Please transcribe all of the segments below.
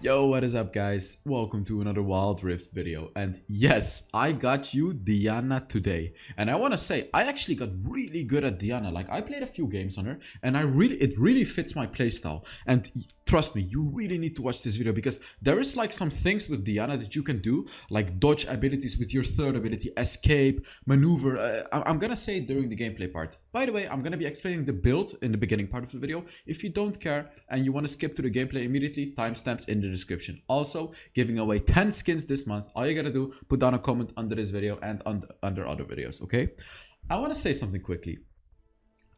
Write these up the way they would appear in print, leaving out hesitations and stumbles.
Yo, what is up guys? Welcome to another Wild Rift video. And yes, I got you Diana today. And I want to say, I actually got really good at Diana. Like I played a few games on her and it really fits my playstyle. And trust me, you really need to watch this video because there is like some things with Diana that you can do, like dodge abilities with your third ability, escape, maneuver. I'm gonna say it during the gameplay part. By the way, I'm gonna be explaining the build in the beginning part of the video. If you don't care and you want to skip to the gameplay immediately, timestamps in the description. Also, giving away 10 skins this month. All you gotta do, put down a comment under this video and under other videos, okay? I want to say something quickly.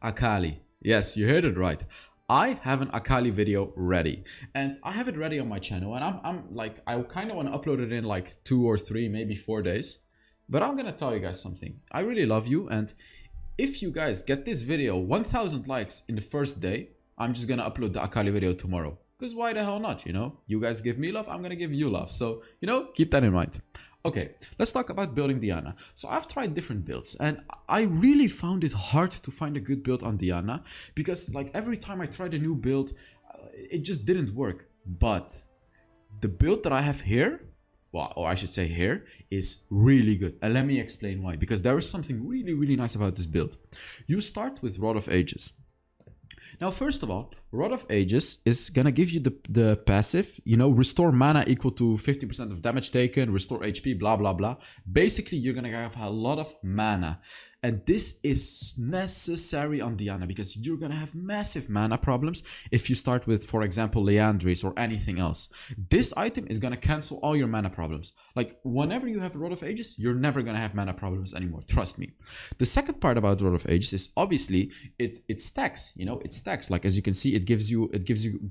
Akali. Yes, you heard it right. I have an Akali video ready and I have it ready on my channel and I'm like, I kind of want to upload it in like 2 or 3, maybe 4 days. But I'm gonna tell you guys something. I really love you, and if you guys get this video 1000 likes in the first day, I'm just gonna upload the Akali video tomorrow. Because why the hell not, you know? You guys give me love, I'm gonna give you love. So, you know, keep that in mind. Okay, let's talk about building Diana. So I've tried different builds and I really found it hard to find a good build on Diana because like every time I tried a new build, it just didn't work. But the build that I have here, well, or I should say here, is really good. And let me explain why. Because there is something really nice about this build. You start with Rod of Ages. Now, first of all, Rod of Ages is gonna give you the passive, you know, restore mana equal to 50% of damage taken, restore HP, blah, blah, blah. Basically, you're gonna have a lot of mana. And this is necessary on Diana because you're gonna have massive mana problems if you start with, for example, Leandris or anything else. This item is gonna cancel all your mana problems. Like, whenever you have Rod of Ages, you're never gonna have mana problems anymore, trust me. The second part about Rod of Ages is obviously it stacks, you know, it stacks. Like, as you can see, it gives you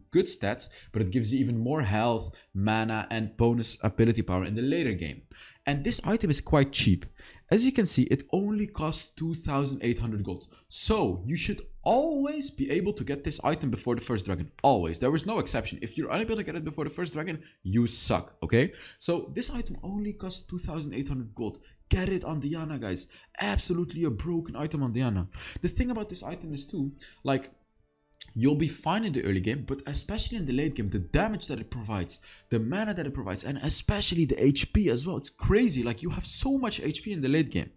good stats, but it gives you even more health, mana, and bonus ability power in the later game. And this item is quite cheap. As you can see, it only costs 2,800 gold. So you should always be able to get this item before the first dragon. Always. There is no exception. If you're unable to get it before the first dragon, you suck. Okay? So this item only costs 2,800 gold. Get it on Diana, guys. Absolutely a broken item on Diana. The thing about this item is too, like, you'll be fine in the early game, but especially in the late game, the damage that it provides, the mana that it provides, and especially the HP as well. It's crazy. Like, you have so much HP in the late game.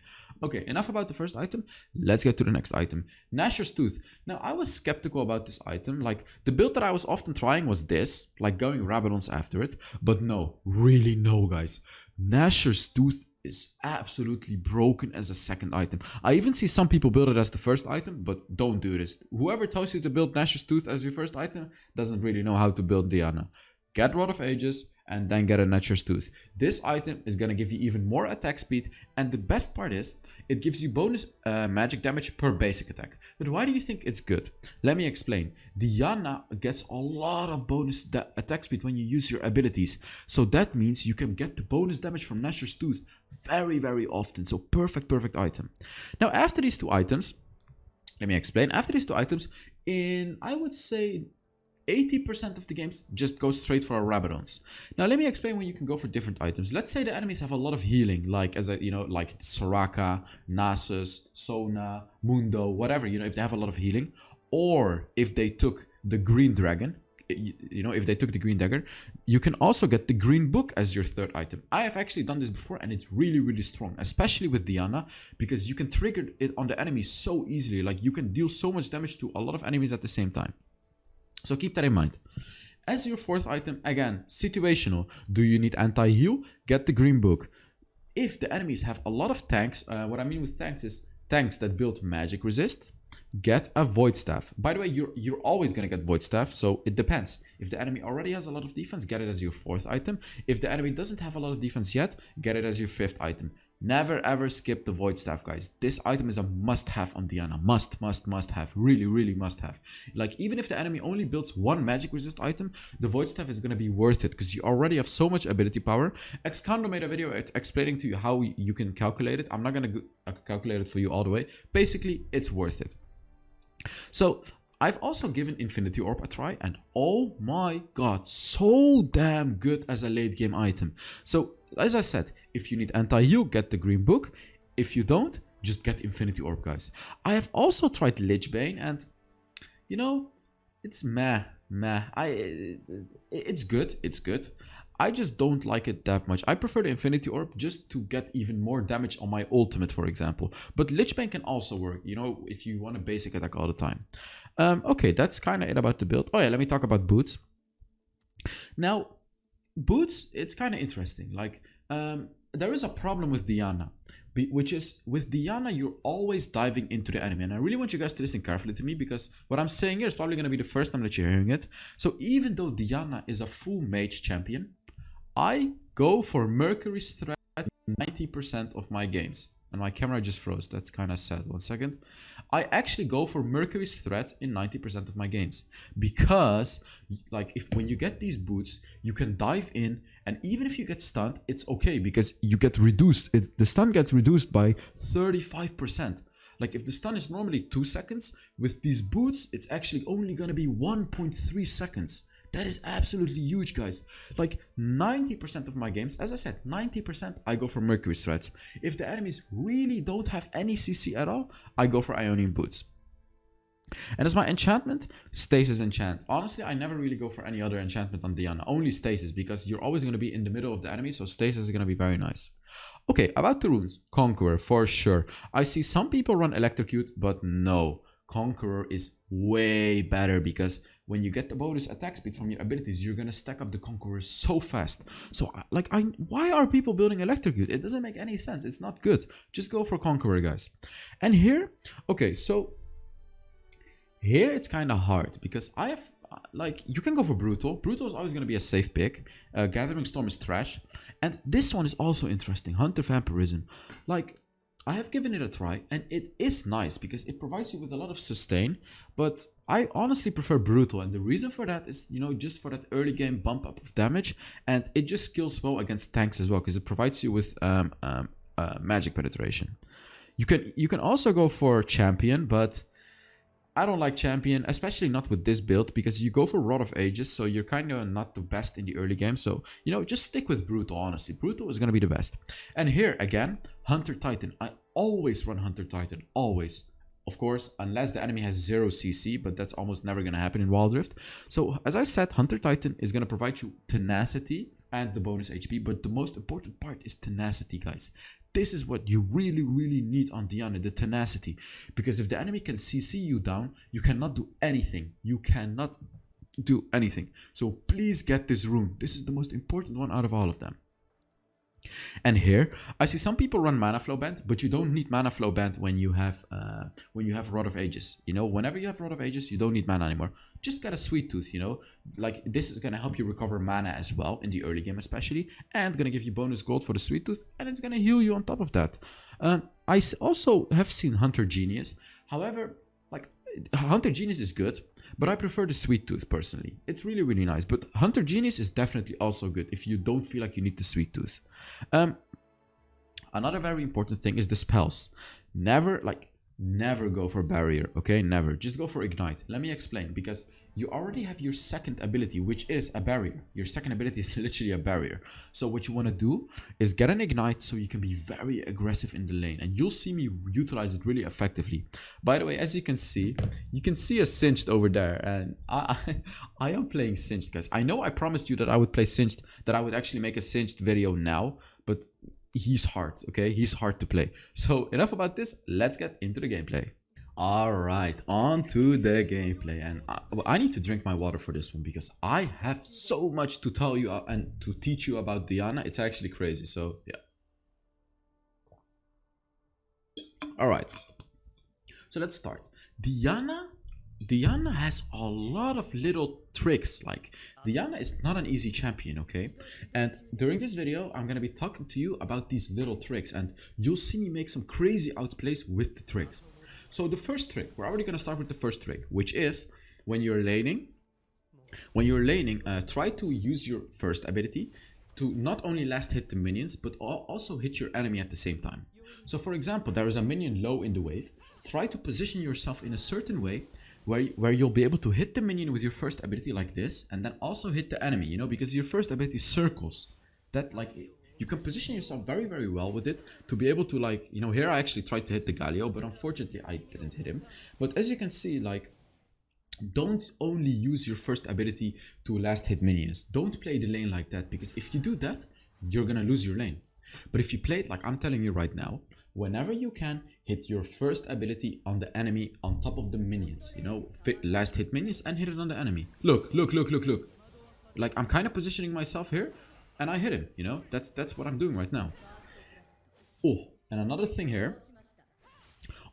Okay, enough about the first item. Let's get to the next item. Gnasher's Tooth. Now, I was skeptical about this item. Like, the build that I was often trying was this, like going Rabadons after it. But no, really no, guys. Gnasher's Tooth is absolutely broken as a second item. I even see some people build it as the first item, but don't do this. Whoever tells you to build Gnasher's Tooth as your first item doesn't really know how to build Diana. Get Rod of Ages and then get a Gnasher's Tooth. This item is gonna give you even more attack speed, and the best part is it gives you bonus magic damage per basic attack. But why do you think it's good? Let me explain. Diana gets a lot of bonus attack speed when you use your abilities, so that means you can get the bonus damage from Gnasher's Tooth very often. So perfect item. Now, after these two items, let me explain. After these two items, in I would say 80% of the games just go straight for a Rabadons. Now let me explain when you can go for different items. Let's say the enemies have a lot of healing, like like Soraka, Nasus, Sona, Mundo, whatever, you know, if they have a lot of healing, or if they took the green dragon, you know, if they took the green dagger, you can also get the green book as your third item. I have actually done this before and it's really strong, especially with Diana, because you can trigger it on the enemy so easily. Like, you can deal so much damage to a lot of enemies at the same time. So keep that in mind. As your fourth item, again, situational. Do you need anti-heal? Get the green book. If the enemies have a lot of tanks, what I mean with tanks is tanks that build magic resist, get a void staff. By the way, you're always gonna get void staff, so it depends. If the enemy already has a lot of defense, get it as your fourth item. If the enemy doesn't have a lot of defense yet, get it as your fifth item. Never ever skip the void staff, guys. This item is a must-have on Diana. Must have. Really must have. Like, even if the enemy only builds one magic resist item, the void staff is gonna be worth it because you already have so much ability power. Xcando made a video explaining to you how you can calculate it. I'm not gonna calculate it for you all the way. Basically, it's worth it. So I've also given Infinity Orb a try, and oh my god, so damn good as a late game item. So as I said, if you need anti-heal, get the green book. If you don't, just get Infinity Orb, guys. I have also tried Lich Bane, and you know, it's meh. meh. It's good. It's good. I just don't like it that much. I prefer the Infinity Orb just to get even more damage on my ultimate, for example. But Lich Bane can also work, you know, if you want a basic attack all the time. Okay, that's kind of it about the build. Oh yeah, let me talk about boots. Now, boots, it's kind of interesting. Like, there is a problem with Diana, which is with Diana, you're always diving into the enemy. And I really want you guys to listen carefully to me because what I'm saying here is probably going to be the first time that you're hearing it. So even though Diana is a full mage champion, I go for Mercury's threat 90% of my games. And my camera just froze. That's kind of sad. 1 second. I actually go for Mercury's threats in 90% of my games. Because, like, when you get these boots, you can dive in. And even if you get stunned, it's okay. Because you get reduced. The stun gets reduced by 35%. Like, if the stun is normally 2 seconds, with these boots, it's actually only going to be 1.3 seconds. That is absolutely huge, guys. Like 90% of my games, as I said, 90% I go for Mercury's threats. If the enemies really don't have any CC at all, I go for Ionian boots. And as my enchantment, Stasis enchant. Honestly, I never really go for any other enchantment on Diana. Only Stasis, because you're always going to be in the middle of the enemy, so Stasis is going to be very nice. Okay, about the runes. Conqueror, for sure. I see some people run Electrocute, but no. Conqueror is way better because when you get the bonus attack speed from your abilities, you're gonna stack up the Conqueror so fast. So, why are people building Electrocute? It doesn't make any sense. It's not good. Just go for Conqueror, guys. And here, okay, so here it's kind of hard because I have, like, you can go for Brutal. Brutal is always gonna be a safe pick. Gathering Storm is trash. And this one is also interesting. Hunter Vampirism. Like, I have given it a try and it is nice because it provides you with a lot of sustain, but I honestly prefer Brutal, and the reason for that is, you know, just for that early game bump up of damage, and it just skills well against tanks as well because it provides you with magic penetration. You can also go for Champion, but I don't like Champion, especially not with this build, because you go for Rod of Ages, so you're kind of not the best in the early game. So, you know, just stick with Brutal, honestly. Brutal is going to be the best. And here, again, Hunter Titan. I always run Hunter Titan, always. Of course, unless the enemy has 0 CC, but that's almost never going to happen in Wild Rift. So, as I said, Hunter Titan is going to provide you tenacity and the bonus HP, but the most important part is tenacity, guys. This is what you really, really need on Diana, the tenacity. Because if the enemy can CC you down, you cannot do anything. You cannot do anything. So please get this rune. This is the most important one out of all of them. And here, I see some people run Mana Flow Band, but you don't need Mana Flow Band when you have Rod of Ages. You know, whenever you have Rod of Ages, you don't need mana anymore. Just get a Sweet Tooth, you know. Like, this is gonna help you recover mana as well, in the early game especially, and gonna give you bonus gold for the Sweet Tooth, and it's gonna heal you on top of that. I also have seen Hunter Genius. However, like, Hunter Genius is good, but I prefer the Sweet Tooth personally. It's really, really nice. But Hunter Genius is definitely also good if you don't feel like you need the Sweet Tooth. Another very important thing is the spells. Never go for Barrier, okay? Never. Just go for Ignite. Let me explain. Because you already have your second ability, which is a barrier. Your second ability is literally a barrier. So what you want to do is get an Ignite so you can be very aggressive in the lane. And you'll see me utilize it really effectively. By the way, as you can see a Singed over there. And I am playing Singed, guys. I know I promised you that I would play Singed, that I would actually make a Singed video now. But he's hard, okay? He's hard to play. So enough about this. Let's get into the gameplay. Alright, on to the gameplay, and I need to drink my water for this one because I have so much to tell you and to teach you about Diana. It's actually crazy, so yeah. Alright, so let's start. Diana has a lot of little tricks. Like, Diana is not an easy champion, okay? And during this video, I'm gonna be talking to you about these little tricks, and you'll see me make some crazy outplays with the tricks. So the first trick, we're already gonna start with the first trick, which is when you're laning, try to use your first ability to not only last hit the minions, but also hit your enemy at the same time. So for example, there is a minion low in the wave. Try to position yourself in a certain way where you'll be able to hit the minion with your first ability like this, and then also hit the enemy, you know, because your first ability circles. That, like, you can position yourself very, very well with it to be able to, like, you know, here I actually tried to hit the Galio, but unfortunately I didn't hit him. But as you can see, like, don't only use your first ability to last hit minions. Don't play the lane like that, because if you do that, you're gonna lose your lane. But if you play it like I'm telling you right now, whenever you can, hit your first ability on the enemy on top of the minions. You know, last hit minions and hit it on the enemy. Look, look, look, look, look. Like, I'm kind of positioning myself here and I hit him, you know? That's what I'm doing right now. Oh, and another thing here.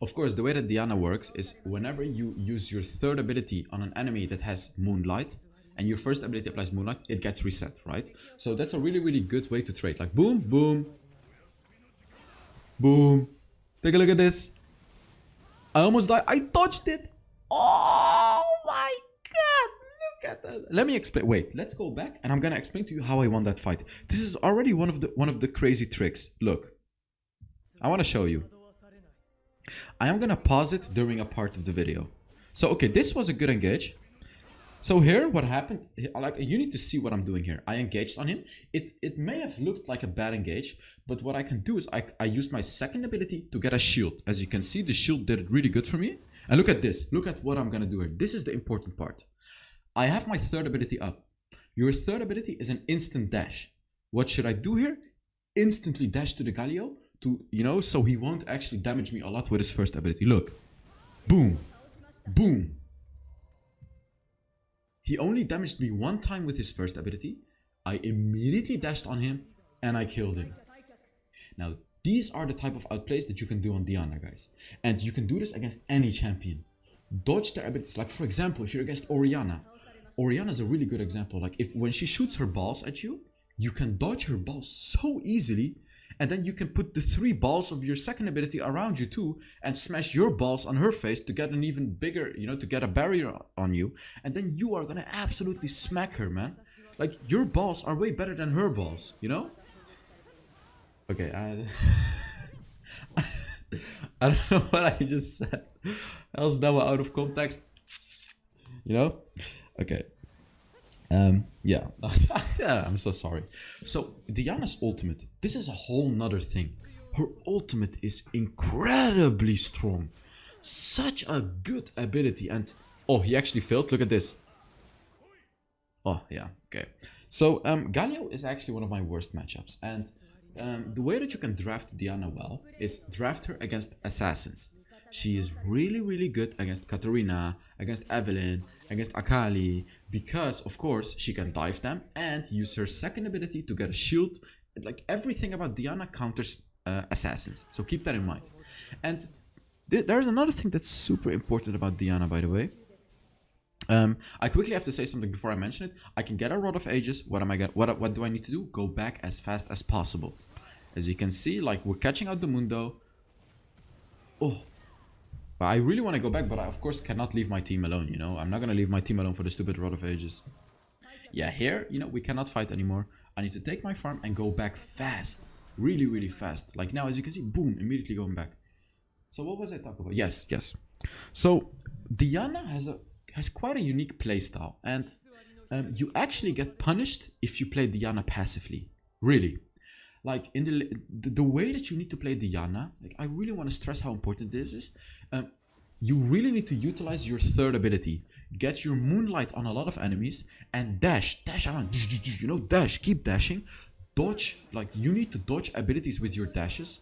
Of course, the way that Diana works is whenever you use your third ability on an enemy that has Moonlight, and your first ability applies Moonlight, it gets reset, right? So that's a really, really good way to trade. Like, boom, boom, boom. Take a look at this. I almost died. I dodged it. Oh my god. Look at that. Let me explain. Wait, let's go back and I'm gonna explain to you how I won that fight. This is already one of the crazy tricks. Look. I wanna show you. I am gonna pause it during a part of the video. So okay, this was a good engage. So here, what happened, like, you need to see what I'm doing here. I engaged on him. It may have looked like a bad engage, but what I can do is I used my second ability to get a shield. As you can see, the shield did it really good for me. And look at this. Look at what I'm gonna do here. This is the important part. I have my third ability up. Your third ability is an instant dash. What should I do here? Instantly dash to the Galio to, you know, so he won't actually damage me a lot with his first ability. Look. Boom. Boom. He only damaged me one time with his first ability. I immediately dashed on him and I killed him. Now, these are the type of outplays that you can do on Diana, guys. And you can do this against any champion. Dodge their abilities. Like, for example, if you're against Orianna. Orianna is a really good example. Like, when she shoots her balls at you, you can dodge her balls so easily. And then you can put the 3 balls of your second ability around you too and smash your balls on her face to get an even bigger, you know, to get a barrier on you. And then you are gonna absolutely smack her, man. Like, your balls are way better than her balls, you know? Okay, I don't know what I just said. HellsDevil out of context. You know? Okay. Yeah. Yeah, I'm so sorry. So, Diana's ultimate, this is a whole nother thing. Her ultimate is incredibly strong. Such a good ability. And, oh, he actually failed. Look at this. Oh, yeah, okay. So, Galio is actually one of my worst matchups. And the way that you can draft Diana well is draft her against assassins. She is really, really good against Katarina, against Evelyn, against Akali, because, of course, she can dive them and use her second ability to get a shield. Like, everything about Diana counters assassins, so keep that in mind. And there's another thing that's super important about Diana, by the way. I quickly have to say something before I mention it. I can get a Rod of Ages. What do I need to do? Go back as fast as possible. As you can see, like, we're catching out the Mundo. Oh, I really want to go back, but I of course cannot leave my team alone, you know. I'm not gonna leave my team alone for the stupid Rod of Ages. Yeah, here, you know, we cannot fight anymore. I need to take my farm and go back fast. Really, really fast. Like now, as you can see, boom, immediately going back. So what was I talking about? Yes. So Diana has quite a unique playstyle, and you actually get punished if you play Diana passively. Really. Like, in the way that you need to play Diana, like, I really want to stress how important this is. You really need to utilize your third ability. Get your Moonlight on a lot of enemies and dash around. You know, dash, keep dashing. Dodge, like, you need to dodge abilities with your dashes.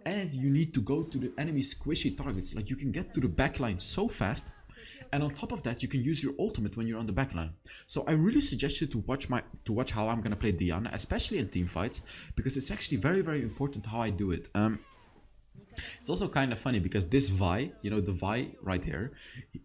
And you need to go to the enemy squishy targets. Like, you can get to the backline so fast. And on top of that, you can use your ultimate when you're on the backline. So I really suggest you to watch how I'm gonna play Diana, especially in team fights, because it's actually very, very important how I do it. It's also kind of funny because this Vi, you know, the Vi right here,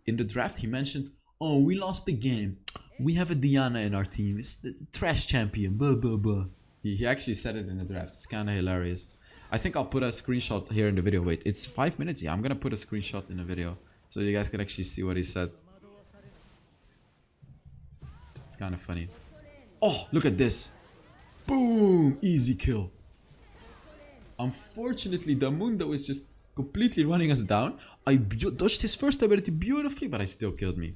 in the draft he mentioned, "Oh, we lost the game. We have a Diana in our team. It's the trash champion." Blah blah blah. He actually said it in the draft. It's kind of hilarious. I think I'll put a screenshot here in the video. Wait, it's 5 minutes. Yeah, I'm gonna put a screenshot in the video, so you guys can actually see what he said. It's kind of funny. Oh, look at this. Boom! Easy kill. Unfortunately, the Mundo is just completely running us down. I dodged his first ability beautifully, but I still killed me.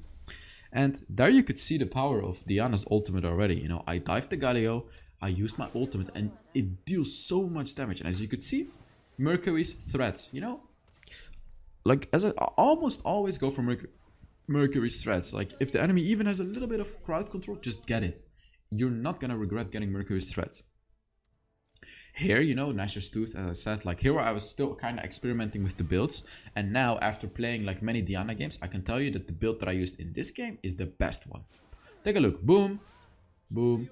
And there you could see the power of Diana's ultimate already. You know, I dived the Galio, I used my ultimate, and it deals so much damage. And as you could see, Mercury's threats, you know, like, as I almost always go for Mercury. Mercury's threats. Like, if the enemy even has a little bit of crowd control, just get it. You're not gonna regret getting Mercury's threats. Here, you know, Nashor's Tooth, as I said, like here I was still kind of experimenting with the builds. And now, after playing like many Diana games, I can tell you that the build that I used in this game is the best one. Take a look. Boom. Boom.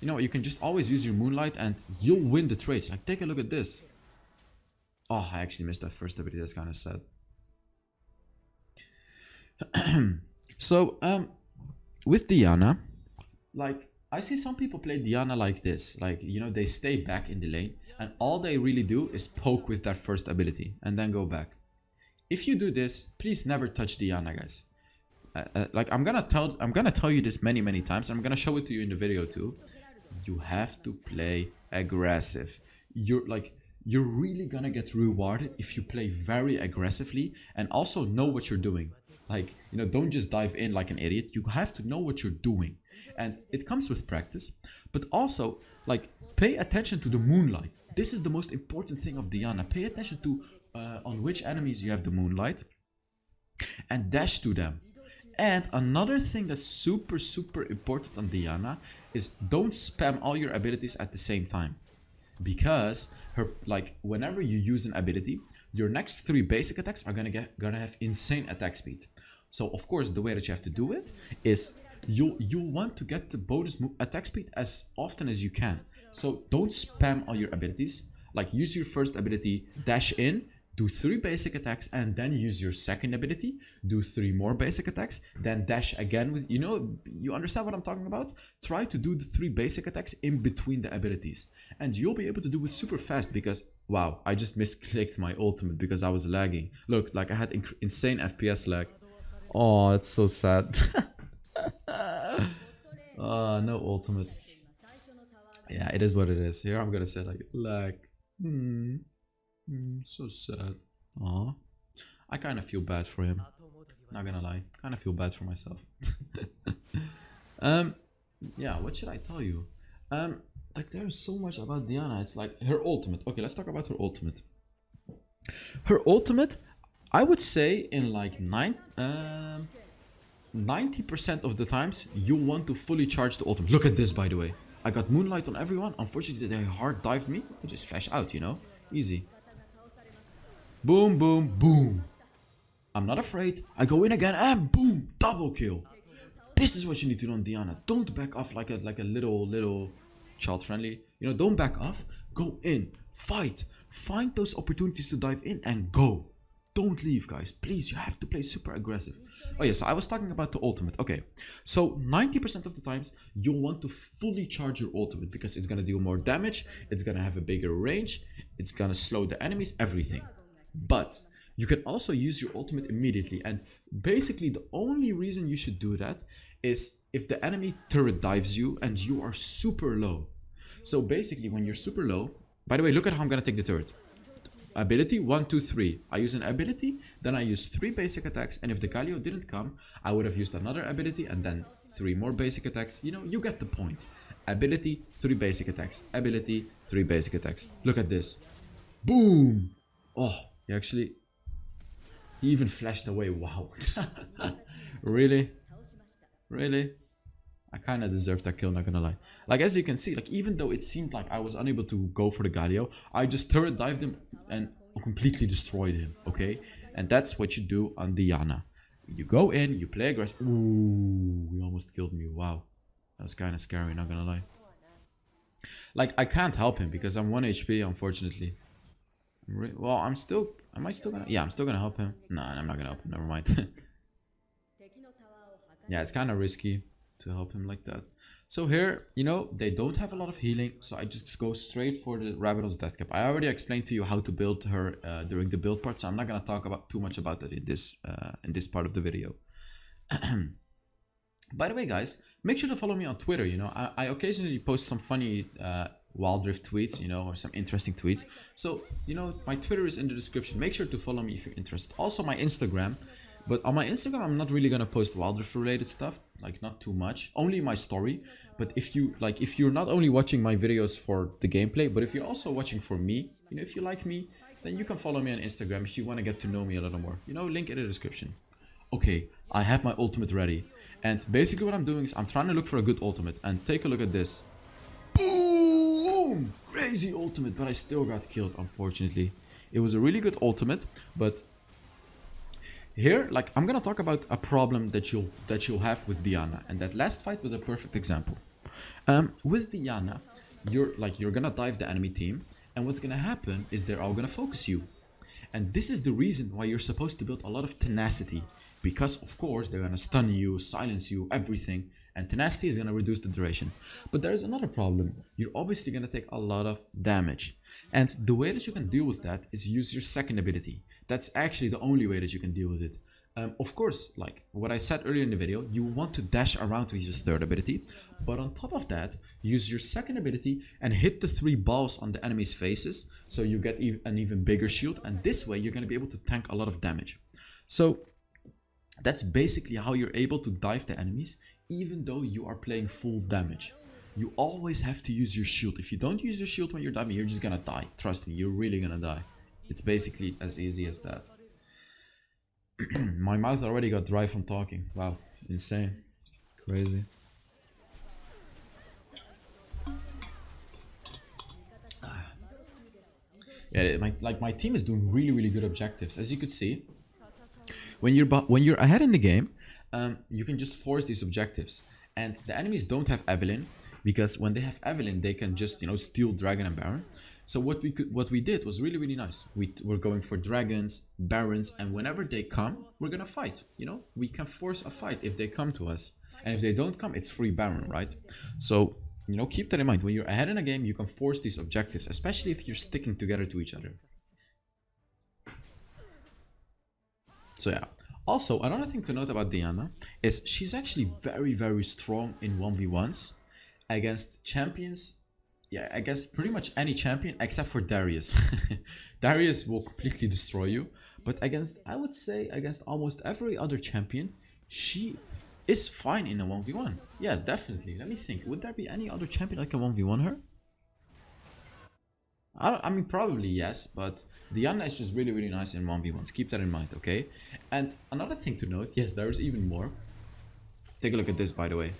You know, you can just always use your Moonlight and you'll win the trades. Like, take a look at this. Oh, I actually missed that first ability. That's kind of sad. So, with Diana, like, I see some people play Diana like this. Like, you know, they stay back in the lane and all they really do is poke with their first ability and then go back. If you do this, please never touch Diana, guys. Like, I'm gonna tell you this many times. I'm gonna show it to you in the video too. You have to play aggressive. You're really gonna get rewarded if you play very aggressively and also know what you're doing. Like, you know, don't just dive in like an idiot. You have to know what you're doing. And it comes with practice. But also, like, pay attention to the Moonlight. This is the most important thing of Diana. Pay attention to on which enemies you have the Moonlight. And dash to them. And another thing that's super important on Diana is don't spam all your abilities at the same time. Because her, like, whenever you use an ability, your next 3 basic attacks are gonna have insane attack speed. So of course the way that you have to do it is you want to get the bonus attack speed as often as you can. So don't spam all your abilities. Like, use your first ability, dash in, do 3 basic attacks, and then use your second ability, do 3 more basic attacks, then dash again with, you know, you understand what I'm talking about? Try to do the 3 basic attacks in between the abilities. And you'll be able to do it super fast because, wow, I just misclicked my ultimate because I was lagging. Look, like I had insane FPS lag. Oh, it's so sad. No ultimate. Yeah, it is what it is. Here I'm gonna say like, lag. So sad. Aw. I kind of feel bad for him. Not gonna lie. Kind of feel bad for myself. Yeah, what should I tell you? Like, there's so much about Diana. It's like her ultimate. Okay, let's talk about her ultimate. Her ultimate, I would say in like 90% of the times, you want to fully charge the ultimate. Look at this, by the way. I got Moonlight on everyone. Unfortunately, they hard dived me. I just flash out, you know? Easy. Boom, boom, boom. I'm not afraid. I go in again and boom, double kill. This is what you need to do on Diana. Don't back off like a little child friendly. You know, don't back off. Go in, fight, find those opportunities to dive in and go. Don't leave, guys. Please, you have to play super aggressive. Oh yeah, so I was talking about the ultimate. Okay, so 90% of the times you'll want to fully charge your ultimate because it's gonna deal more damage, it's gonna have a bigger range, it's gonna slow the enemies, everything. But you can also use your ultimate immediately, and basically the only reason you should do that is if the enemy turret dives you and you are super low. So basically when you're super low, by the way, look at how I'm gonna take the turret. Ability 1, 2, 3. I use an ability, then I use 3 basic attacks, and if the Galio didn't come, I would have used another ability and then 3 more basic attacks. You know, you get the point. Ability, 3 basic attacks. Ability, 3 basic attacks. Look at this. Boom! Oh, he even flashed away. Wow. Really? Really? I kind of deserved that kill, not gonna lie. Like, as you can see, like, even though it seemed like I was unable to go for the Galio, I just turret dived him and completely destroyed him, okay? And that's what you do on Diana. You go in, you play aggressive. Ooh, he almost killed me. Wow. That was kind of scary, not gonna lie. Like, I can't help him because I'm 1 HP, unfortunately. Well, am I still gonna? Yeah, I'm still gonna help him. No, I'm not gonna help him, never mind. Yeah, it's kind of risky to help him like that. So here, you know, they don't have a lot of healing, so I just go straight for the Rabadon's Death Cap. I already explained to you how to build her during the build part, so I'm not gonna talk about too much about that in this part of the video. By the way, guys, make sure to follow me on Twitter. You know, I occasionally post some funny Wild Rift tweets, you know, or some interesting tweets. So, you know, my Twitter is in the description. Make sure to follow me if you're interested. Also, my Instagram. But on my Instagram, I'm not really gonna post Wild Rift related stuff, like not too much. Only my story. But if you're not only watching my videos for the gameplay, but if you're also watching for me, you know, if you like me, then you can follow me on Instagram if you want to get to know me a little more. You know, link in the description. okay, I have my ultimate ready. And basically what I'm doing is I'm trying to look for a good ultimate. And take a look at this. Boom! Crazy ultimate, but I still got killed, unfortunately. It was a really good ultimate, but here, like, I'm gonna talk about a problem that you'll have with Diana, and that last fight was a perfect example. With Diana, you're gonna dive the enemy team, and what's gonna happen is they're all gonna focus you. And this is the reason why you're supposed to build a lot of tenacity. Because of course they're gonna stun you, silence you, everything. And tenacity is gonna reduce the duration. But there's another problem. You're obviously gonna take a lot of damage. And the way that you can deal with that is use your second ability. That's actually the only way that you can deal with it. Of course, like what I said earlier in the video, you want to dash around with your third ability, but on top of that, use your second ability and hit the 3 balls on the enemy's faces, so you get an even bigger shield, and this way you're going to be able to tank a lot of damage. So that's basically how you're able to dive the enemies, even though you are playing full damage. You always have to use your shield. If you don't use your shield when you're diving, you're just gonna die. Trust me, you're really gonna die. It's basically as easy as that. My mouth already got dry from talking. Wow, insane. Crazy. Yeah, my team is doing really good objectives. As you could see, when you're ahead in the game, you can just force these objectives. And the enemies don't have Evelyn, because when they have Evelyn, they can just, you know, steal Dragon and Baron. So what we did was really nice. We're going for dragons, barons, and whenever they come, we're gonna fight. You know, we can force a fight if they come to us, and if they don't come, it's free baron, right? So, you know, keep that in mind. When you're ahead in a game, you can force these objectives, especially if you're sticking together to each other. So yeah. Also, another thing to note about Diana is she's actually very strong in 1v1s against champions. Yeah, I guess pretty much any champion except for Darius. Darius will completely destroy you. But I would say against almost every other champion, she is fine in a 1v1. Yeah, definitely. Let me think. Would there be any other champion that can 1v1 her? I mean, probably yes, but Diana is just really nice in 1v1s. Keep that in mind, okay? And another thing to note, yes, there is even more. Take a look at this, by the way.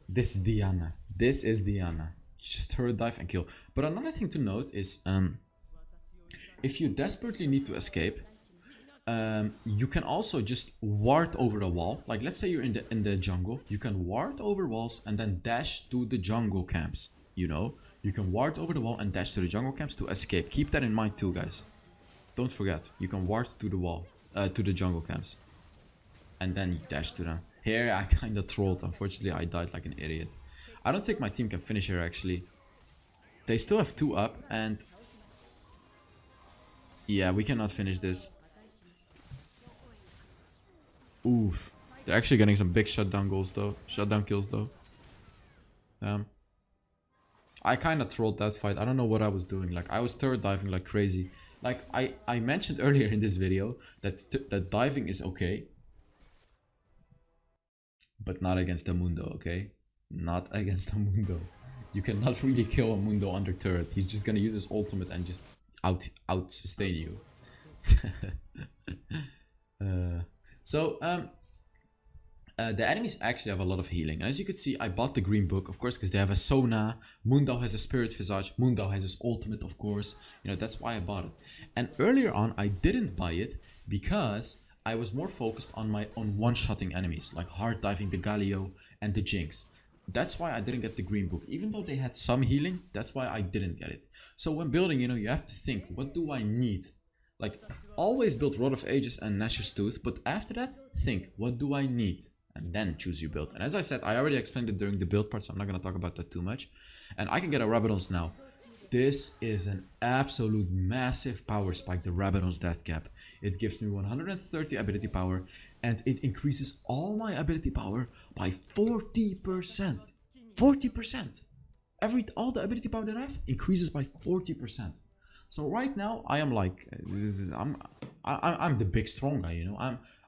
This is Diana. This is Diana. Just turret dive and kill. But another thing to note is, if you desperately need to escape, you can also just ward over the wall. Like, let's say you're in the jungle, you can ward over walls and then dash to the jungle camps. You know, you can ward over the wall and dash to the jungle camps to escape. Keep that in mind too, guys. Don't forget, you can ward to the wall, to the jungle camps, and then you dash to them. Here I kinda trolled. Unfortunately, I died like an idiot. I don't think my team can finish here actually. They still have 2 up, and yeah, we cannot finish this. Oof. They're actually getting some big shutdown goals though. Shutdown kills though. I kinda trolled that fight. I don't know what I was doing. Like, I was turret diving like crazy. Like, I mentioned earlier in this video that diving is okay, but not against a Mundo, okay? Not against a Mundo. You cannot really kill a Mundo under turret. He's just gonna use his ultimate and just out sustain you. The enemies actually have a lot of healing. And as you can see, I bought the green book, of course, because they have a Sona. Mundo has a Spirit Visage. Mundo has his ultimate, of course. You know, that's why I bought it. And earlier on, I didn't buy it because I was more focused on one-shotting enemies, like hard diving the Galio and the Jinx. That's why I didn't get the green book. Even though they had some healing, that's why I didn't get it. So when building, you know, you have to think, what do I need? Like, always build Rod of Ages and Nash's Tooth, but after that, think, what do I need? And then choose your build. And as I said, I already explained it during the build part, so I'm not going to talk about that too much. And I can get a Rabadon's now. This is an absolute massive power spike, the Rabadon's Death Cap. It gives me 130 ability power, and it increases all my ability power by 40%. 40%! All the ability power that I have increases by 40%. So right now, I am like, I'm the big strong guy, you know.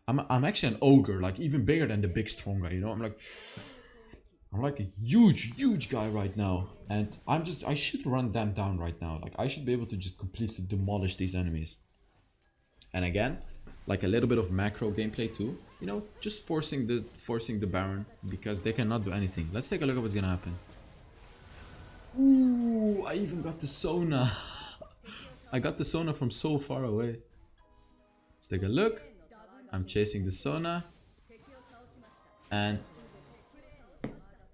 I'm actually an ogre, like even bigger than the big strong guy, you know. I'm like a huge guy right now, and I should run them down right now. Like, I should be able to just completely demolish these enemies. And again, like a little bit of macro gameplay too. You know, just forcing the Baron because they cannot do anything. Let's take a look at what's gonna happen. Ooh, I even got the Sona. I got the Sona from so far away. Let's take a look. I'm chasing the Sona. And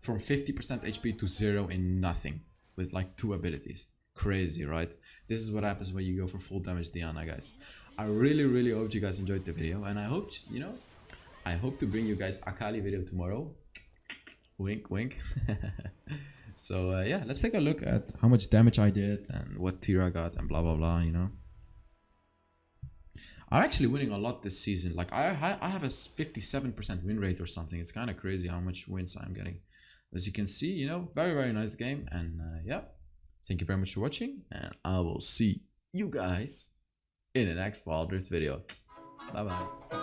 from 50% HP to 0 in nothing. With like 2 abilities. Crazy, right? This is what happens when you go for full damage Diana, guys. I really hope you guys enjoyed the video. And I hope, you know, I hope to bring you guys Akali video tomorrow. Wink, wink. So yeah, let's take a look at how much damage I did and what tier I got and blah blah blah, you know. I'm actually winning a lot this season. Like I have a 57% win rate or something. It's kind of crazy how much wins I'm getting. As you can see, you know, very nice game. And yeah, thank you very much for watching. And I will see you guys in the next Wild Rift video. Bye bye.